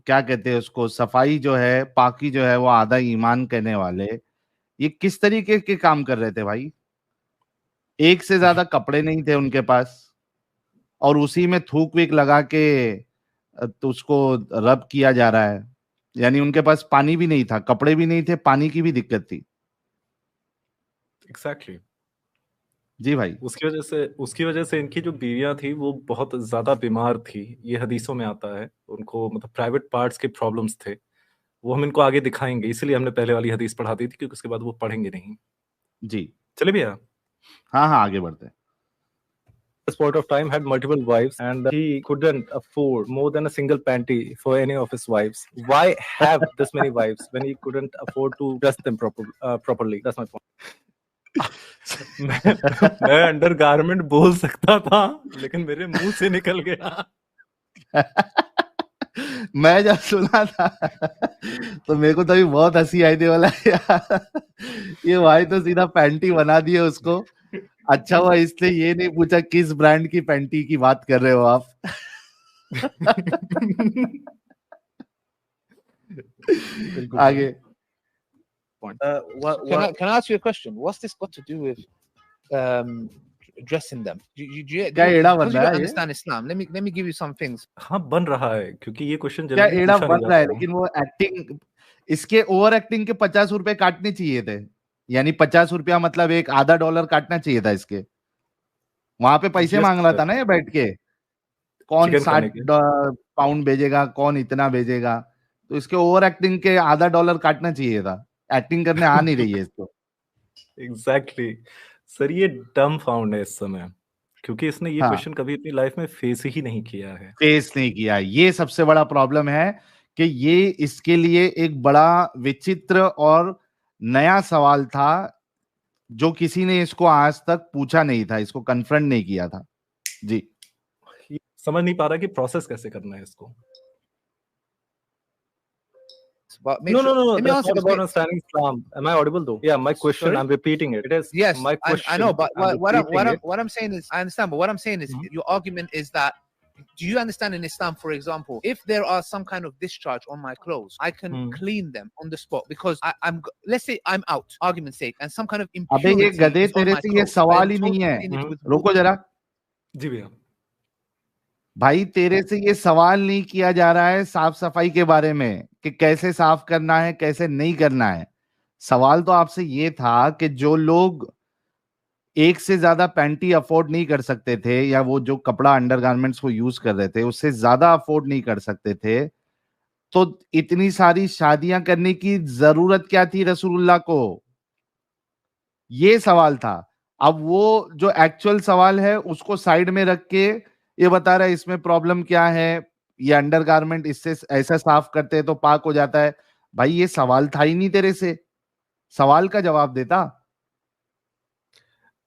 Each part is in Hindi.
क्या कहते हैं उसको, सफाई जो है, पाकी जो है, वो आधा ईमान कहने वाले, ये किस तरीके के काम कर रहे थे भाई। एक से ज्यादा कपड़े नहीं थे उनके पास, और उसी में थूक वीक लगा के तो उसको रब किया जा रहा है। यानी उनके पास पानी भी नहीं था, कपड़े भी नहीं थे, पानी की भी दिक्कत थी। एग्जैक्टली। जी भाई। उसकी वजह से इनकी जो बीवियां थी वो बहुत ज्यादा बीमार थी। ये हदीसों में आता है, उनको मतलब प्राइवेट पार्ट्स के प्रॉब्लम्स थे। वो हम इनको आगे दिखाएंगे, इसलिए हमने पहले वाली हदीस पढ़ा दी थी, क्योंकि उसके बाद वो पढ़ेंगे नहीं। जी। चले भैया। हाँ हाँ, आगे बढ़ते हैं। This point of time had multiple wives, and he couldn't afford more than a single panty for any of his wives. Why have this many wives when he couldn't afford to dress them properly? That's my point. मैं अंडर गारमेंट बोल सकता था, लेकिन मेरे मुंह से निकल गया। मैं जब सुना था तो मेरे को तभी बहुत हंसी आई थी, बोला यार ये भाई तो सीधा पैंटी बना दिए उसको। अच्छा हुआ इसलिए ये नहीं पूछा किस ब्रांड की पैंटी की बात कर रहे हो आप। आगे। Can I ask you a question? What's this got to do with dressing them? क्या एड़ा बन Because you रहा don't है ये? understand Islam. Let me give you some things. हाँ, बन रहा है, क्योंकि ये क्वेश्चन क्या जनरली एड़ा पूछा बन नहीं रहा है, जाता। लेकिन वो एक्टिंग, इसके ओवर एक्टिंग के 50 रुपए काटने चाहिए थे। यानी 50 रुपया मतलब एक आधा डॉलर काटना चाहिए था इसके। वहां पे पैसे Yes, मांग रहा sir. था ना ये बैठ के, कौन चिकन खाने 60 के। पाउंड भेजेगा, कौन इतना भेजेगा। तो इसके ओवर एक्टिंग के आधा डॉलर काटना चाहिए था। एक्टिंग करने आ नहीं रही है इसको। एग्जैक्टली सर, ये डम फाउंड है इस समय, क्योंकि इसने ये हाँ, क्वेश्चन कभी अपनी लाइफ में फेस ही नहीं किया है। फेस नहीं किया, ये सबसे बड़ा प्रॉब्लम है कि ये इसके लिए एक बड़ा विचित्र और नया सवाल था, जो किसी ने इसको आज तक पूछा नहीं था, इसको कन्फ्रंट नहीं किया था। जी। ये समझ नहीं पा रहा कि प्रोसेस कैसे करना है इसको। But make No, sure. no, no, no. Let me That's answer not this. about understanding Islam. Am I audible though? Yeah, my question. Sorry? I'm repeating it. It is. Yes, My question. I know, but I'm repeating it. what I'm saying is, I understand, but what I'm saying is, Mhm. your argument is that, do you understand in Islam, for example, if there are some kind of discharge on my clothes, I can clean them on the spot because let's say I'm out, argument's sake, and some kind of अबे ये impurity गधे, is on तेरे my से ये clothes. I सवाल am ही told नहीं to है। clean it with रुको water. जरा जी भैया। भाई, तेरे से ये सवाल नहीं किया जा रहा है साफ सफाई के बारे में कि कैसे साफ करना है, कैसे नहीं करना है। सवाल तो आपसे ये था कि जो लोग एक से ज्यादा पैंटी अफोर्ड नहीं कर सकते थे, या वो जो कपड़ा अंडरगारमेंट्स को यूज कर रहे थे उससे ज्यादा अफोर्ड नहीं कर सकते थे, तो इतनी सारी शादियां करने की जरूरत क्या थी रसूलुल्लाह को? ये सवाल था। अब वो जो एक्चुअल सवाल है उसको साइड में रख के ये बता रहा है इसमें प्रॉब्लम क्या है, ये अंडरगारमेंट इससे ऐसा साफ करते हैं तो पाक हो जाता है। भाई ये सवाल था ही नहीं तेरे से, सवाल का जवाब देता।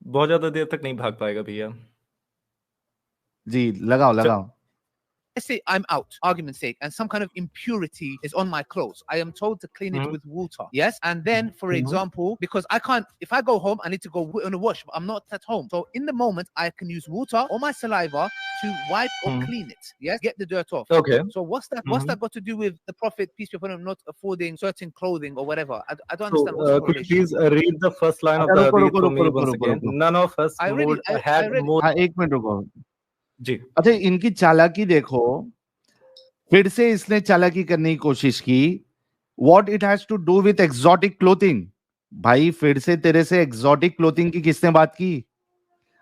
बहुत ज्यादा देर तक नहीं भाग पाएगा भैया। जी, लगाओ लगाओ। Let's say I'm out, argument's sake, and some kind of impurity is on my clothes. I am told to clean it with water. Yes. And then, for example, because I can't, if I go home, I need to go on a wash, but I'm not at home. So in the moment, I can use water or my saliva to wipe or clean it. Yes. Get the dirt off. Okay. So what's that got to do with the Prophet, peace be upon him, not affording certain clothing or whatever? I don't So, understand what's the could you correlation. please read the first line of अच्छा, the रुको hadith रुको for रुको me रुको once रुको again? रुको। None of us I read it. I had read it. more. हाँ, एक मिनट रुको। जी। अच्छा, इनकी चालाकी देखो, फिर से इसने चालाकी करने की कोशिश की। What it has to do with exotic clothing? भाई फिर से तेरे से एक्सोटिक क्लोथिंग की किसने बात की?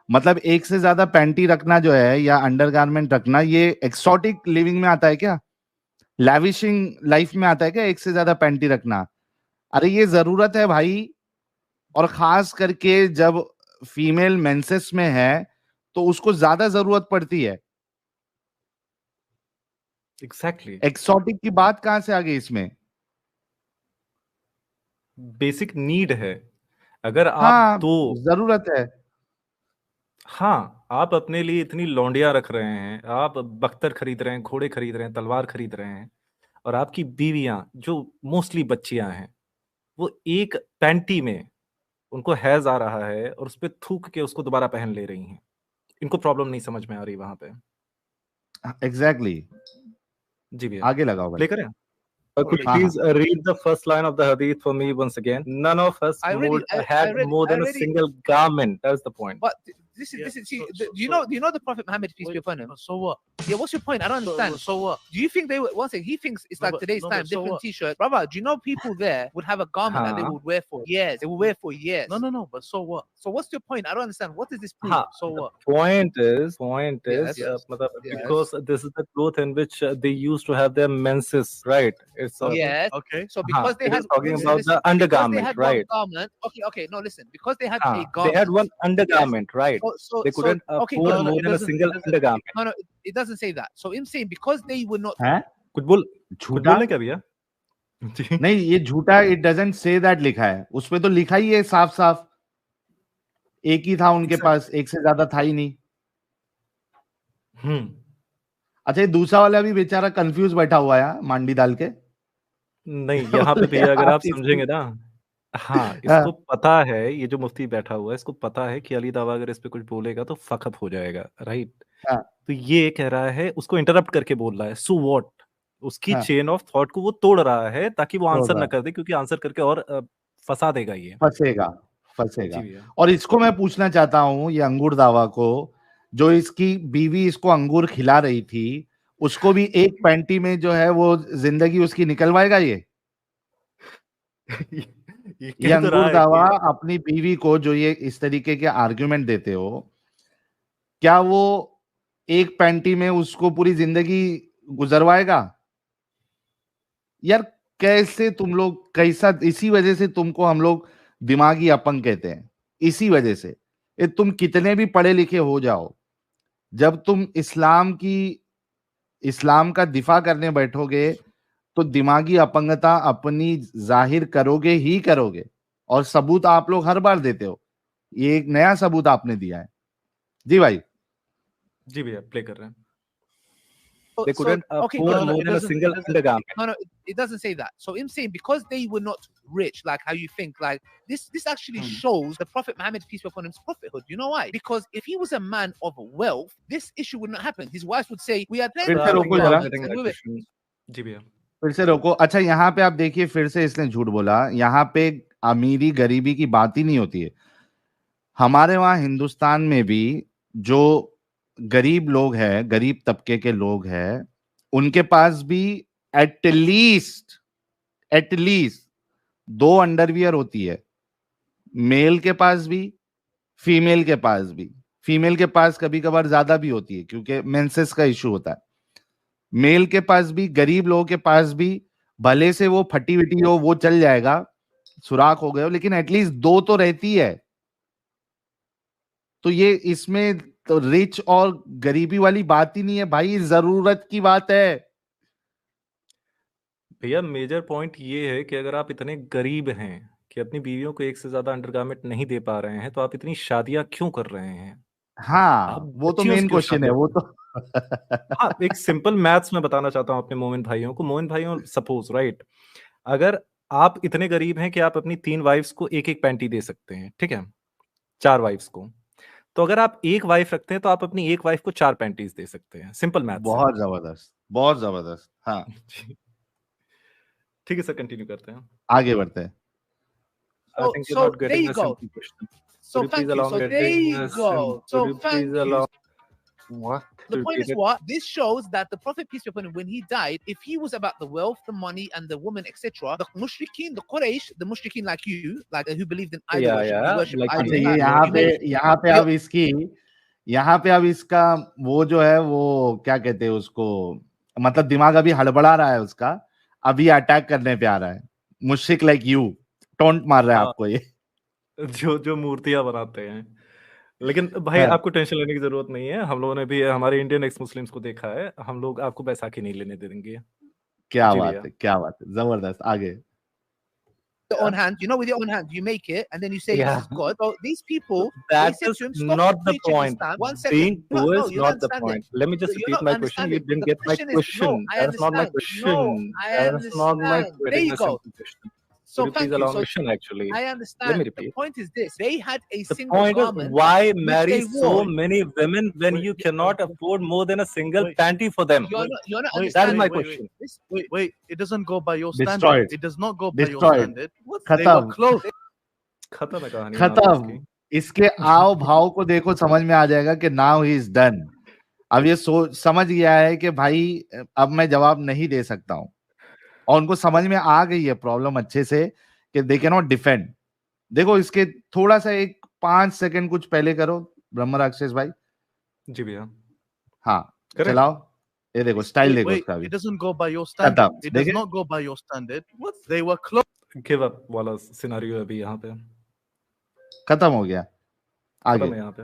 मतलब एक से ज्यादा पैंटी रखना जो है या अंडरगारमेंट रखना, ये एक्सोटिक लिविंग में आता है क्या? लैविशिंग लाइफ में आता है क्या एक से ज्यादा पैंटी रखना? अरे ये जरूरत है भाई, और खास करके जब फीमेल मेंसेस में है तो उसको ज्यादा जरूरत पड़ती है। एग्जैक्टली। एक्सोटिक की बात कहां से आ गई इसमें? बेसिक नीड है। अगर आप हाँ, दो, जरूरत है। हाँ, आप अपने लिए इतनी लौंडियां रख रहे हैं, आप बख्तर खरीद रहे हैं, घोड़े खरीद रहे हैं, तलवार खरीद रहे हैं, और आपकी बीवियां जो मोस्टली बच्चियां हैं, वो एक पैंटी में उनको हैज आ रहा है और उस पर थूक के उसको दोबारा पहन ले रही हैं। इनको प्रॉब्लम नहीं समझ में आ रही वहां पे। एग्जैक्टली। जी भैया, आगे लगाओ भाई। प्ले करें? Could you हाँ, please read the first line of the hadith for me once again? None of us had more than a single garment. That's the point. But this is see, do you know the Prophet Muhammad, peace be upon him? So what? Yeah, what's your point? I don't understand. So what? Do you think they would, one thing he thinks it's No, like but- today's no, time, but so different what? t-shirt, brother? Do you know people there would have a garment that they Huh. would wear for years? They will wear for years. No, but so what? So what's your point? I don't understand. What does this prove? Huh. So what? Point is, Yes. matlab, Yes. because this is the cloth in which they used to have their menses, right? It's Yes. Okay. So because they it had is talking listen, about listen, the because they undergarment, had right? one garment. Okay. No, listen. Because they had a Huh. garment. They had one undergarment, right? So They couldn't okay, afford no, more it than a doesn't- single it doesn't- undergarment. no, it doesn't say that. So I'm saying because they were not. हैं? कुछ बोल कुछ झूठा बोलने क्या भैया? जी नहीं, ये झूठा इट डजंट से दैट लिखा है, उसपे तो लिखा ही है साफ साफ, एक ही था उनके पास, एक से ज्यादा था ही नहीं। अच्छा, ये दूसरा वाला भी बेचारा कंफ्यूज बैठा हुआ है मांडी डाल के। नहीं, यहाँ पे भैया अगर आप समझेंगे ना, हाँ, इसको पता है, ये जो मुफ्ती बैठा हुआ है, इसको पता है कि अली दावा अगर इस पे कुछ बोलेगा तो फकअप हो जाएगा, राइट? हाँ। तो ये कह रहा है, उसको इंटरप्ट करके बोल रहा है, सो व्हाट? उसकी हाँ। चेन ऑफ थॉट को वो तोड़ रहा है ताकि वो तोड़ आंसर रहा ना है। कर दे, क्योंकि आंसर करके और फंसा देगा ये। फंसेगा। जी भैया। और इसको मैं पूछना चाहता हूँ, ये अंगूर दावा को, जो इसकी बीवी इसको अंगूर खिला रही थी, उसको भी एक पैंटी में जो है वो जिंदगी उसकी निकलवाएगा ये कह तो रहा अंगूर है दावा कि अपनी बीवी को जो ये इस तरीके के आर्ग्यूमेंट देते हो, क्या वो एक पैंटी में उसको पूरी जिंदगी गुजरवाएगा? यार कैसे तुम लोग, कैसा, इसी वजह से तुमको हम लोग दिमागी अपंग कहते हैं, इसी वजह से। ये तुम कितने भी पढ़े लिखे हो जाओ, जब तुम इस्लाम का दिफा करने बैठोगे तो दिमागी अपंगता अपनी जाहिर करोगे ही करोगे, और सबूत आप लोग हर बार देते हो। ये एक नया सबूत आपने दिया है। जी भाई। जी भैया, प्ले कर रहे हैं। So- They couldn't so- okay, afford no, more it than a doesn't- single it doesn't- undergarment. No, it doesn't say that. So I'm saying because they were not rich, like how you think, like this actually shows the Prophet Muhammad, peace be upon him, prophethood. You know why? Because if he was a man of wealth, this issue would not happen. His wife would say, "We had plenty फिर से of रोको garments जरा। Getting and that women." question. जी भैया। फिर से रोको। अच्छा, यहाँ पे आप देखिए, फिर से इसने झूठ बोला। यहाँ पे अमीरी गरीबी की बात ही नहीं होती है। हमारे वहां हिंदुस्तान में भी जो गरीब लोग हैं, गरीब तबके के लोग हैं, उनके पास भी एटलीस्ट 2 अंडरवियर होती है। मेल के पास भी, फीमेल के पास भी। फीमेल के पास कभी कभार ज्यादा भी होती है क्योंकि मेंसेस का इशू होता है। मेल के पास भी, गरीब लोगों के पास भी, भले से वो फटी विटी हो, वो चल जाएगा, सुराख हो गए हो, लेकिन एटलीस्ट 2 तो रहती है। तो ये इसमें तो रिच और गरीबी वाली बात ही नहीं है भाई, जरूरत की बात है। भैया मेजर पॉइंट ये है कि अगर आप इतने गरीब हैं कि अपनी बीवियों को एक से ज्यादा अंडरगारमेंट नहीं दे पा रहे हैं, तो आप इतनी शादियां क्यों कर रहे हैं? हाँ, आप वो तो बच्चियों से मेन क्यों क्वेश्चन है, शादी वो तो हाँ, एक सिंपल मैथ्स में बताना चाहता हूँ अपने मोमिन भाइयों को। मोमिन भाइयों, सपोज राइट, अगर आप इतने गरीब हैं कि आप अपनी 3 वाइफ्स को एक एक पैंटी दे सकते हैं, ठीक है, 4 वाइफ्स को, तो अगर आप एक वाइफ रखते हैं तो आप अपनी एक वाइफ को 4 पैंटीज दे सकते हैं। Simple maths. बहुत जबरदस्त, बहुत जबरदस्त। हाँ, ठीक है सर, कंटिन्यू करते हैं। आगे बढ़ते हैं। I think you're So not getting there you the go. simple question. So Could you thank please you. allow So me there getting you the go. sim- So could you thank please you. allow- What? The point Repeat is it. what? This shows that the Prophet, peace be upon him, when he died, if he was about the wealth, the money, and the woman, etc., the mushrikeen, the Quraysh, the mushrikeen like you, like who believed in idol worship, Yeah, you worship like idols. me. अच्छा, ये that, यहाँ पे अब इसकी, यहाँ पे अब इसका वो जो है, वो क्या कहते हैं उसको, मतलब दिमाग अभी हड़बड़ा रहा है उसका, अभी अटैक करने पे आ रहा है। मुश्रिक लाइक यू टोंट मार रहा है हाँ। आपको ये। जो मूर्तियां बनाते हैं। लेकिन भाई हाँ। आपको टेंशन लेने की जरूरत नहीं है, हम लोगों ने भी हमारे इंडियन एक्स मुस्लिम्स को देखा है, हम लोग आपको बैसाखी नहीं लेने देंगे। क्या जी बात भैया। है, क्या बात है, जबरदस्त। आगे। your own hand, you know, with your own hand, you make it, and then you say, Yeah. "This is God." So these people, That they said is to him, "Stop not the preaching point. Islam." One Being second. poor No, is you're not the understanding. point. Let me just You're repeat not my question. You understanding. didn't The get my question is- question. No, I That is not my understand. question. No, I That is not my understand. There you getting the go. simple question. So Could you thank please you. allow So me to finish, actually? I Let me understand. The repeat. point is this: they had a The single point is, garment. why which marry they so wore. many women when you cannot afford more than a single Wait. panty for them? You're not Wait, That is understanding. my wait, question. Wait, it doesn't go by your Destroyed. standard. It does not go by your Destroyed. standard. What's They were खत्म close. खत्म है कहानी यहाँ पे खत्म। इसकी। इसके आव भाव को देखो, समझ में आ जाएगा कि नाउ ही इज डन। अब ये समझ गया है कि भाई अब मैं जवाब नहीं दे सकता हूं, और उनको समझ में आ गई है प्रॉब्लम अच्छे से कि दे कैन नॉट डिफेंड। देखो इसके थोड़ा सा एक 5 सेकंड कुछ पहले करो ब्रह्म राक्षस भाई। जी भैया, हाँ करें? चलाओ, ये देखो स्टाइल देखो Wait, उसका भी it doesn't go by your standard. खत्म। It does देखे not go by your standard. They were close. Give up वाला सिनेरियो है अभी यहाँ पे, खत्म हो गया। आगे खत्म है यहाँ पे।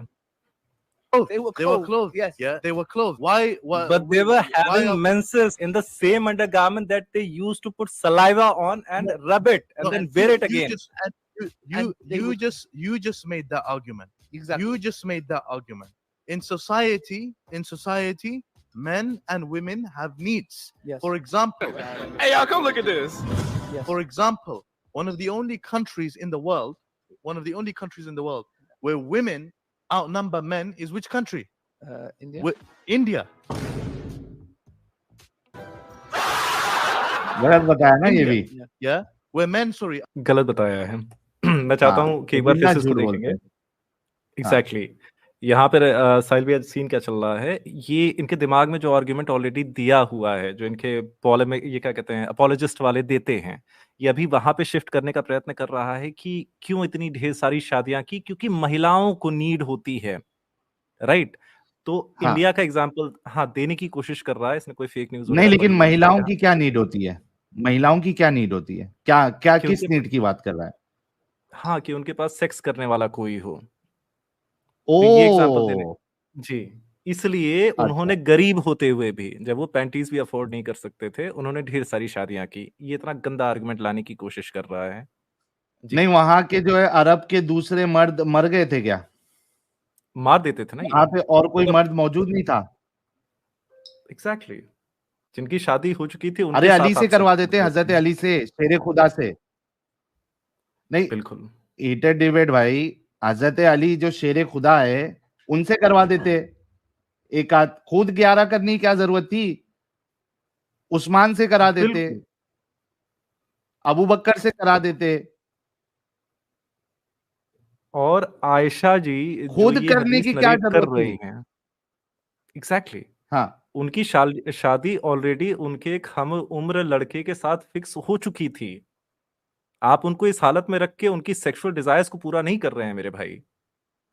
They were They were clothed. close. Yes. Yeah, they were close. Why? But they were why having are- menses in the same undergarment that they used to put saliva on and rub it and No, then wear it you again. just- and And they would- you just made that argument. Exactly. You just made that argument. In society, men and women have needs. Yes. For example, Hey, y'all, come look at this. Yes. for example, one of the only countries in the world where women outnumber men is which country? India. India. गलत बताया ना ये भी। Yeah, where men, sorry, गलत बताया है। मैं चाहता हाँ, हूँ कि एक बार बिना फिर से इसको झूठ बोलते देखेंगे। हैं। एग्जैक्टली यहाँ पर साहिल भैया सीन क्या चल रहा है, ये इनके दिमाग में जो आर्ग्यूमेंट ऑलरेडी दिया हुआ है, जो इनके में ये क्या कहते हैं अपोलोजिस्ट वाले देते हैं, ये अभी वहां पे शिफ्ट करने का प्रयत्न कर रहा है कि क्यों इतनी ढेर सारी शादियां की, क्योंकि महिलाओं को नीड होती है, राइट? तो हाँ। इंडिया का एग्जांपल देने की कोशिश कर रहा है, इसने कोई फेक न्यूज नहीं, लेकिन महिलाओं की क्या नीड होती है? महिलाओं की क्या नीड होती है? क्या क्या किस नीड की बात कर रहा है? हाँ, कि उनके पास सेक्स करने वाला कोई हो। तो ये एग्जांपल देने जी, इसलिए उन्होंने गरीब होते हुए भी, जब वो पैंटीज भी अफोर्ड नहीं कर सकते थे, उन्होंने ढेर सारी शादियां की। ये इतना गंदा आर्गुमेंट लाने की कोशिश कर रहा है। नहीं, वहां के जो है अरब के दूसरे मर्द मर गए थे क्या? मार देते थे ना वहां पे और कोई मर्द मौजूद नहीं था। एग्जैक्टली जिनकी शादी हो चुकी थी अरे अली से करवा देते, हजरत अली से, शेरे खुदा से। नहीं बिल्कुल हीटेड डिबेट भाई, हजरत अली जो शेरे खुदा है उनसे करवा देते। एक आध खुद 11 करने की क्या जरूरत थी? उस्मान से करा देते, अबू बकर से करा देते, और आयशा जी खुद करने की क्या जरूरत रही थी? हैं। एग्जैक्टली हाँ, उनकी शादी ऑलरेडी उनके एक हम उम्र लड़के के साथ फिक्स हो चुकी थी। आप उनको इस हालत में रख के उनकी सेक्सुअल डिजायर्स को पूरा नहीं कर रहे हैं मेरे भाई।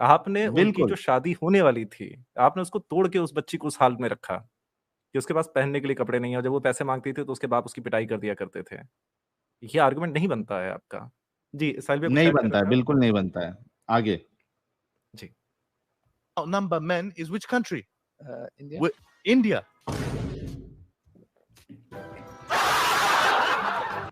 आपने उनकी जो शादी होने वाली थी, आपने उसको तोड़ के उस बच्ची को उस हाल में रखा कि उसके पास पहनने के लिए कपड़े नहीं है, और जब वो पैसे मांगती थी तो उसके बाप उसकी पिटाई कर दिया करते थे। ये आर्गुमेंट नहीं बनता है आपका। जी साहिल भैया, नहीं बनता है, बिल्कुल नहीं बनता है। आगे जी। outnumber men is which country? India. India.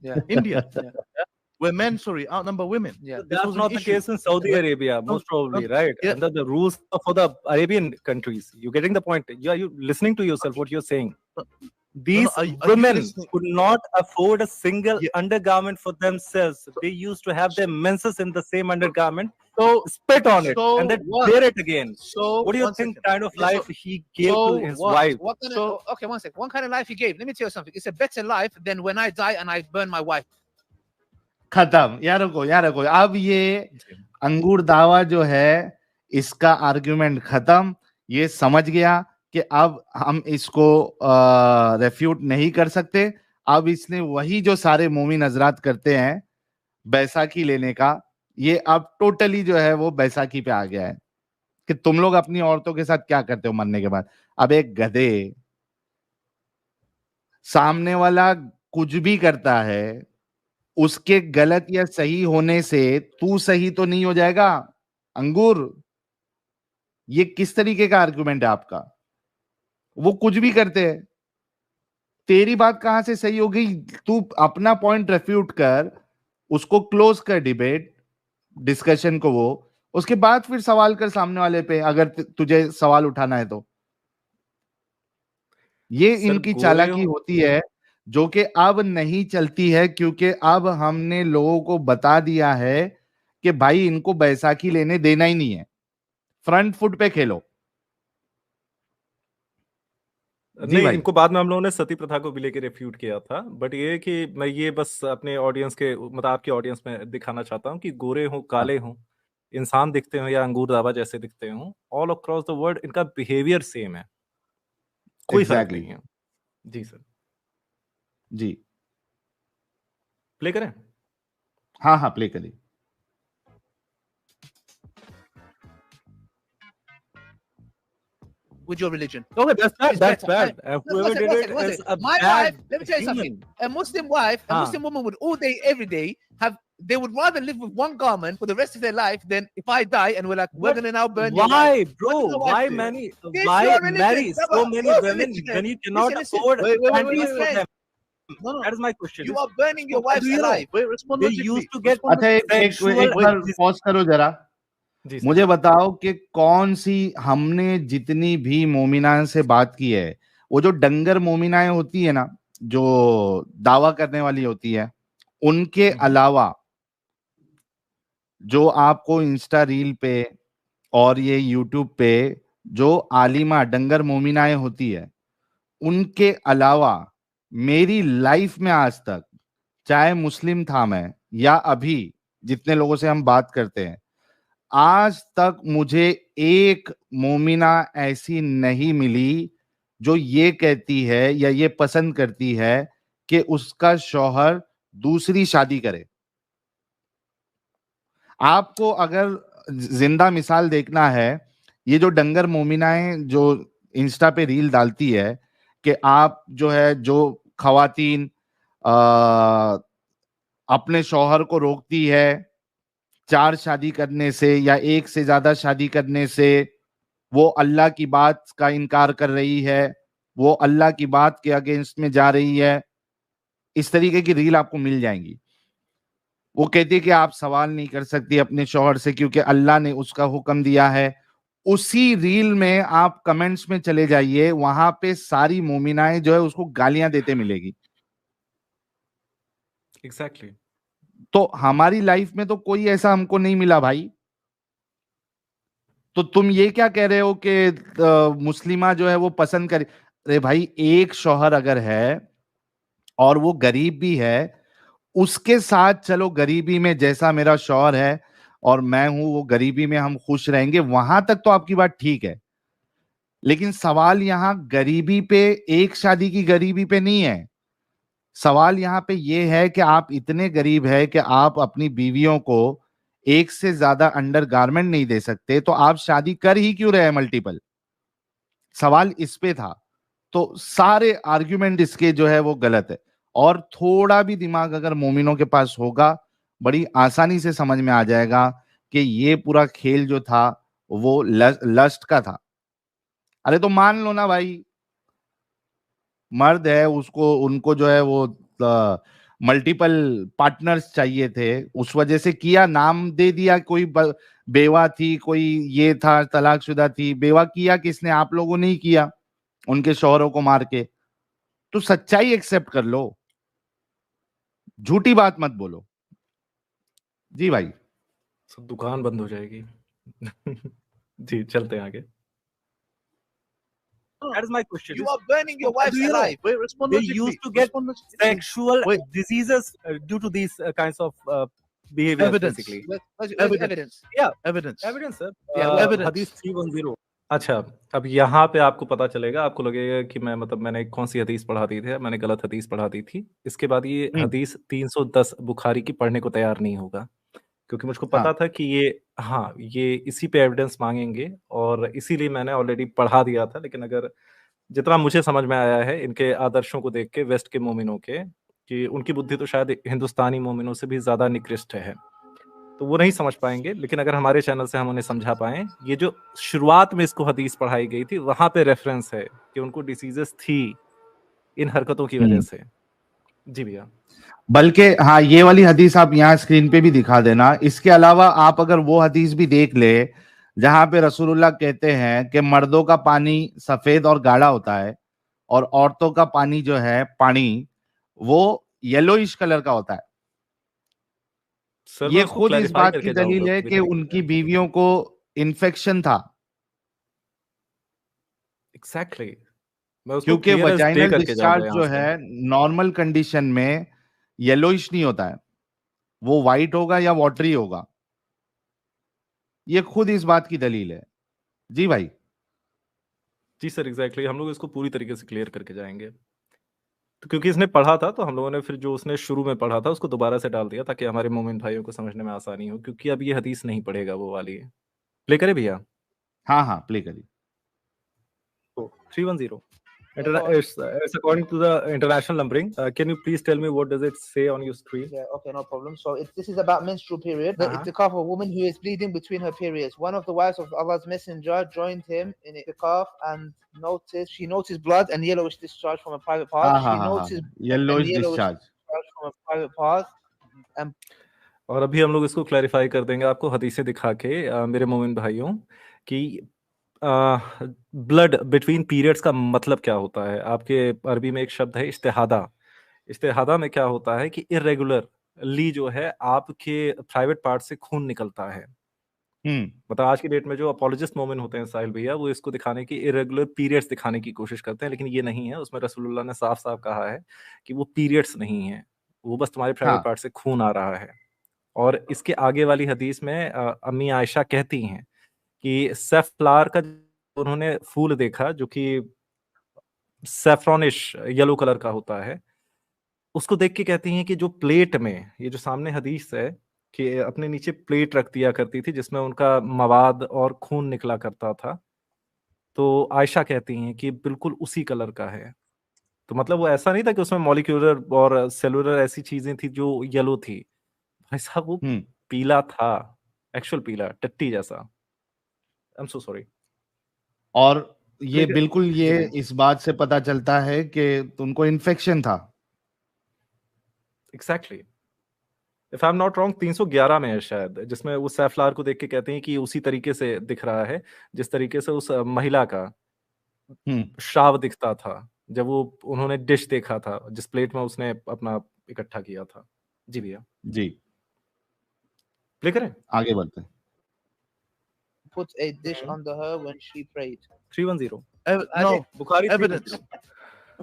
Yeah. India. Yeah. Where men, sorry, outnumber women. Yeah. This That's was an not the issue. case in Saudi Arabia, most probably, right? Yeah. Under the rules for the Arabian countries. You're getting the point. Are you listening to yourself, what you're saying? These are you women listening? could not afford a single Yeah. undergarment for themselves. They used to have their menses in the same undergarment, So, spit on it, so and then what? wear it again. So, What do you one think second. kind of Yeah, life he gave so to his what? wife? What kind of, okay, one second. One kind of life he gave. Let me tell you something. It's a better life than when I die and I burn my wife. खत्म। यार को अब ये अंगूर दावा जो है इसका आर्ग्यूमेंट खत्म। ये समझ गया कि अब हम इसको रेफ्यूट नहीं कर सकते। अब इसने वही जो सारे मोमिन हजरात करते हैं बैसाखी लेने का, ये अब टोटली जो है वो बैसाखी पे आ गया है कि तुम लोग अपनी औरतों के साथ क्या करते हो मरने के बाद। अब एक गधे, सामने वाला कुछ भी करता है, उसके गलत या सही होने से तू सही तो नहीं हो जाएगा। अंगूर, ये किस तरीके का आर्गुमेंट है आपका? वो कुछ भी करते हैं, तेरी बात कहां से सही हो गई? तू अपना पॉइंट रेफ्यूट कर, उसको क्लोज कर डिबेट डिस्कशन को, वो उसके बाद फिर सवाल कर सामने वाले पे, अगर तुझे सवाल उठाना है तो। ये इनकी चालाकी होती है। जो कि अब नहीं चलती है, क्योंकि अब हमने लोगों को बता दिया है कि भाई इनको बैसाखी लेने देना ही नहीं है, फ्रंट फुट पे खेलो। जी नहीं, भाई। इनको बाद में हम लोगों ने सती प्रथा को भी लेके रिफ्यूट किया था, बट ये कि मैं ये बस अपने ऑडियंस के मतलब आपकी ऑडियंस में दिखाना चाहता हूँ कि गोरे हो काले हो, इंसान दिखते हो या अंगूर दावा जैसे दिखते हो, ऑल अक्रॉस द वर्ल्ड इनका बिहेवियर सेम है, कोई फर्क एग्जैक्टली। नहीं है। जी सर, जी प्ले करें। हाँ हाँ, प्ले करिए। with your religion. Okay, that's bad. It's That's better. bad. No, Whoever one did second, it one is second. a My bad wife, let me tell you something. human. A Muslim wife, a Huh. Muslim woman would all day, every day they would rather live with one garment for the rest of their life than if I die and we're like, we're But going to now burn your why, wife. What does bro? your wife Why do? many? It's Why your religion, marry brother. so many Your women religion. when you cannot Listen. afford Wait. panties for Listen. them? No, no. That is my question. You are burning your wife's Do you know? alive. Wait, respond They logically. used to get Respond अच्छा, logically. एक sexual. बार पॉज करो जरा। जी सर। मुझे बताओ कि कौन सी हमने जितनी भी मोमिनाएं से बात की है, वो जो डंगर मोमिनाएं होती है ना, जो दावा करने वाली होती है, उनके अलावा जो आपको इंस्टा रील पे और ये यूट्यूब पे जो आलिमा डंगर मोमिनाएं होती है, उनके अलावा मेरी लाइफ में आज तक, चाहे मुस्लिम था मैं या अभी जितने लोगों से हम बात करते हैं, आज तक मुझे एक मोमिना ऐसी नहीं मिली जो ये कहती है या ये पसंद करती है कि उसका शौहर दूसरी शादी करे। आपको अगर जिंदा मिसाल देखना है, ये जो डंगर मोमिनाएं जो इंस्टा पे रील डालती है कि आप जो है, जो खवातीन अपने शौहर को रोकती है 4 शादी करने से या एक से ज्यादा शादी करने से, वो अल्लाह की बात का इनकार कर रही है, वो अल्लाह की बात के अगेंस्ट में जा रही है, इस तरीके की रील आपको मिल जाएंगी। वो कहती है कि आप सवाल नहीं कर सकती अपने शौहर से क्योंकि अल्लाह ने उसका हुक्म दिया है। उसी रील में आप कमेंट्स में चले जाइए, वहां पे सारी मोमिनाएं जो है उसको गालियां देते मिलेगी। एग्जैक्टली। तो हमारी लाइफ में तो कोई ऐसा हमको नहीं मिला भाई। तो तुम ये क्या कह रहे हो कि मुस्लिमा जो है वो पसंद करे? अरे भाई, एक शौहर अगर है और वो गरीब भी है, उसके साथ चलो, गरीबी में जैसा मेरा शौहर है और मैं हूं, वो गरीबी में हम खुश रहेंगे, वहां तक तो आपकी बात ठीक है। लेकिन सवाल यहां गरीबी पे, एक शादी की गरीबी पे नहीं है। सवाल यहां पे ये है कि आप इतने गरीब है कि आप अपनी बीवियों को एक से ज्यादा अंडरगारमेंट नहीं दे सकते, तो आप शादी कर ही क्यों रहे हैं मल्टीपल? सवाल इस पे था। तो सारे आर्ग्यूमेंट इसके जो है वो गलत है। और थोड़ा भी दिमाग अगर मोमिनों के पास होगा, बड़ी आसानी से समझ में आ जाएगा कि ये पूरा खेल जो था वो लस्ट का था। अरे तो मान लो ना भाई, मर्द है, उसको उनको जो है वो मल्टीपल पार्टनर्स चाहिए थे, उस वजह से किया, नाम दे दिया, कोई बेवा थी, कोई ये था, तलाकशुदा थी। बेवा किया किसने? आप लोगों ने ही किया, उनके शौहरों को मार के। तो सच्चाई एक्सेप्ट कर लो, झूठी बात मत बोलो। जी भाई। सब दुकान बंद हो जाएगी। जी, चलते हैं आगे। That is my question. You are burning your wife's Do you know? alive. Wait, respond They logically. used to get Respond logically. sexual Wait. diseases due to these kinds of behaviors, Evidence. basically. Where's Evidence. evidence? Evidence. Evidence, sir. Yeah, evidence. हदीस 310। अच्छा, अब यहाँ पे आपको पता चलेगा, आपको लगेगा कि मैं मतलब मैंने कौन सी हदीस पढ़ा दी थी, मैंने गलत हदीस पढ़ा दी थी। इसके बाद ये हदीस 310 बुखारी की पढ़ने को तैयार नहीं होगा, क्योंकि मुझको पता था कि ये इसी पे एविडेंस मांगेंगे और इसीलिए मैंने ऑलरेडी पढ़ा दिया था। लेकिन अगर जितना मुझे समझ में आया है इनके आदर्शों को देख के, वेस्ट के मोमिनों के, कि उनकी बुद्धि तो शायद हिंदुस्तानी मोमिनों से भी ज्यादा निकृष्ट है, तो वो नहीं समझ पाएंगे। लेकिन अगर हमारे चैनल से हम उन्हें समझा पाएं, ये जो शुरुआत में इसको हदीस पढ़ाई गई थी, वहां पे रेफरेंस है कि उनको डिसीजेस थी इन हरकतों की वजह से। जी भैया। बल्कि हाँ, ये वाली हदीस आप यहाँ स्क्रीन पे भी दिखा देना। इसके अलावा आप अगर वो हदीस भी देख ले जहां पे रसूलुल्लाह कहते हैं कि मर्दों का पानी सफेद और गाढ़ा होता है और औरतों का पानी जो है, पानी वो येलोइश कलर का होता है। सर, ये मैं उसको खुद इस क्लैरिफाई बात की करके दलील जाऊंगा है पूरी कि तरीके उनकी से। बीवियों को इन्फेक्शन था, एग्जैक्टली, मैं उसको क्योंकि क्लियर एज डे वजाइनल करके जाऊंगा डिस्चार्ज यहाँ जो से। है नॉर्मल कंडीशन में येलोइश नहीं होता है, वो व्हाइट होगा या वाटरी होगा। ये खुद इस बात की दलील है। जी भाई। जी सर, एग्जैक्टली, हम लोग इसको पूरी तरीके से क्लियर करके जाएंगे। तो क्योंकि इसने पढ़ा था, तो हम लोगों ने फिर जो उसने शुरू में पढ़ा था उसको दोबारा से डाल दिया, ताकि हमारे मोमिन भाइयों को समझने में आसानी हो, क्योंकि अब ये हदीस नहीं पढ़ेगा वो वाली। प्ले करे भैया। हाँ हाँ, प्ले करिए। 310. It's according to the international numbering. Can you please tell me what does it say on your screen? Yeah, okay, no problem. So this is about menstrual period. The itikaf of a woman who is bleeding between her periods. One of the wives of Allah's messenger joined him in itikaf and she noticed blood and yellowish discharge from a private part. हाँ She हाँ हाँ, noticed yellowish yellowish discharge. discharge from a private part. And और अभी हम लोग इसको क्लैरिफाई कर देंगे आपको हदीसें दिखा के, मेरे मोमिन भाइयों, कि ब्लड बिटवीन पीरियड्स का मतलब क्या होता है। आपके अरबी में एक शब्द है इस्तेहादा। इस्तेहादा में क्या होता है कि इरेगुलरली जो है आपके प्राइवेट पार्ट से खून निकलता है। मतलब आज की डेट में जो अपोलॉजिस्ट मोमिन होते हैं साहिल भैया, वो इसको दिखाने की, इरेगुलर पीरियड्स दिखाने की कोशिश करते हैं, लेकिन ये नहीं है। उसमें रसूलुल्लाह ने साफ साफ कहा है कि वो पीरियड्स नहीं है, वो बस तुम्हारे प्राइवेट हाँ पार्ट से खून आ रहा है। और इसके आगे वाली हदीस में अम्मी आयशा कहती हैं कि सैफ्लावर का उन्होंने फूल देखा जो कि सैफ्रॉनिश येलो कलर का होता है, उसको देख के कहती हैं कि जो प्लेट में, ये जो सामने हदीस है कि अपने नीचे प्लेट रख दिया करती थी जिसमें उनका मवाद और खून निकला करता था, तो आयशा कहती हैं कि बिल्कुल उसी कलर का है। तो मतलब वो ऐसा नहीं था कि उसमें मॉलिक्यूलर और सेलुलर ऐसी चीजें थी जो येलो थी, भाई साहब वो पीला था, एक्चुअल पीला, टट्टी जैसा। I am so sorry. और ये लेकिन- बिल्कुल जी ये भाई। इस बात से पता चलता है कि उनको इन्फेक्शन था। Exactly, if I am not wrong 311 में है शायद, जिसमें वो सैफ्लावर को देख के कहते हैं कि उसी तरीके से दिख रहा है जिस तरीके से उस महिला का शाव दिखता था जब वो उन्होंने डिश देखा था जिस प्लेट में उसने अपना इकट्ठा किया था। जी भैया, जी प्ले करें। आगे बढ़ते हैं। put a dish under her when she prayed. 310. No Bukhari evidence.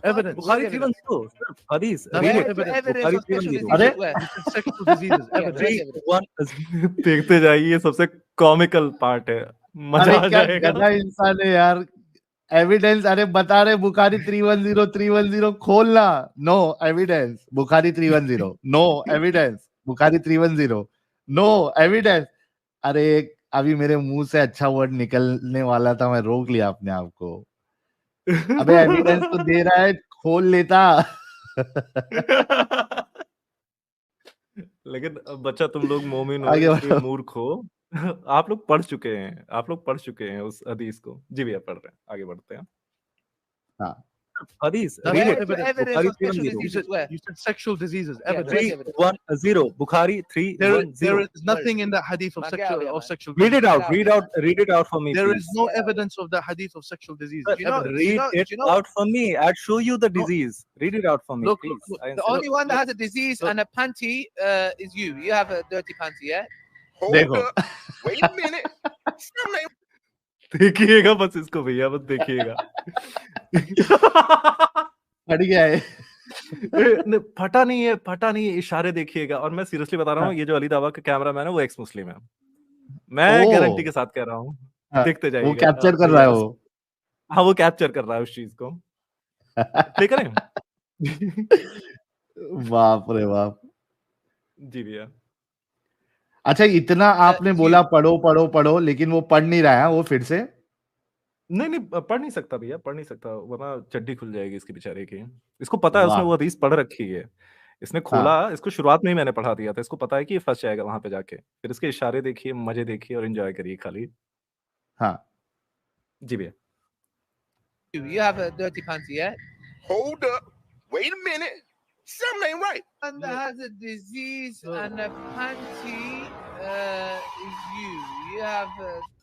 Evidence. Bukhari 310 सिर्फ हदीस That's read no it. evidence. Evidence of Bukhari sexual 310. अरे? diseases where? Sexual diseases. Evidence. 3-1 देखते जाइए, ये सबसे कॉमिकल पार्ट है, मजा अरे आ क्या जाएगा। गधा इंसान है यार। एविडेंस, अरे बता रहे बुखारी 310 खोलना, no evidence. Bukhari 310 no evidence. Bukhari 310 no evidence. अरे अभी मेरे मुंह से अच्छा वर्ड निकलने वाला था, मैं रोक लिया अपने आप को। अबे एविडेंस तो दे रहा है, खोल लेता। लेकिन बच्चा, तुम लोग मोमिन हो आगे इसलिए बढ़ो। मूर्ख हो। आप लोग पढ़ चुके हैं, आप लोग पढ़ चुके हैं उस हदीस को। जी भैया, पढ़ रहे हैं, आगे बढ़ते हैं। हाँ हदीस That's read no it. evidence. Evidence Bukhari of sexual 310. You diseases said, where? you said sexual diseases. Yeah, Evidence. where's the evidence? 310. Bukhari There 310. is nothing in the hadith of Man, get out sexual here, of man. sexual Read it diseases. out. Read it out for me, There please. is no Yeah. evidence of the hadith of sexual diseases. Sir, Do you know- read do it you know- out for me. I'd show you the disease. Read it out for me, Look, please. look, I The insist. only one that has a disease Look. and a panty is you. You have a dirty panty, yeah? Hold देखो। up. Wait a minute. Something ain't देखिएगा बस इसको भैया, बस देखिएगा। फट गया है। फटा नहीं है, इशारे देखिएगा। और मैं सीरियसली बता रहा हूँ, ये जो अली दावा का कैमरामैन है वो एक्स मुस्लिम है, मैं ओह। गारंटी के साथ कह रहा हूँ। हाँ, देखते जाइएगा। वो कैप्चर कर रहा है वो। हाँ, वो कैप्चर कर रहा है उस चीज को। प्ले करें। बाप रे बाप। जी भैया। अच्छा, इतना आपने बोला पढ़ो पढ़ो पढ़ो, लेकिन वो पढ़ नहीं रहा है वो फिर से। नहीं, पढ़ नहीं सकता भैया, पढ़ नहीं सकता, वरना चड्डी खुल जाएगी इसकी बेचारे की। इसको पता है, उसने वाह। वो हदीस पढ़ रखी है। इसने खोला, इसको शुरुआत में ही मैंने पढ़ा दिया था। इसको पता है कि ये फंस जाएगा वहां पे जाके। फिर इसके इशारे देखिए, मजे देखिए और एंजॉय करिए खाली। हाँ जी भैया। You have a dirty panty, yeah? hold up. Wait a minute. Something ain't right. And that has a disease and a panty is you. You have a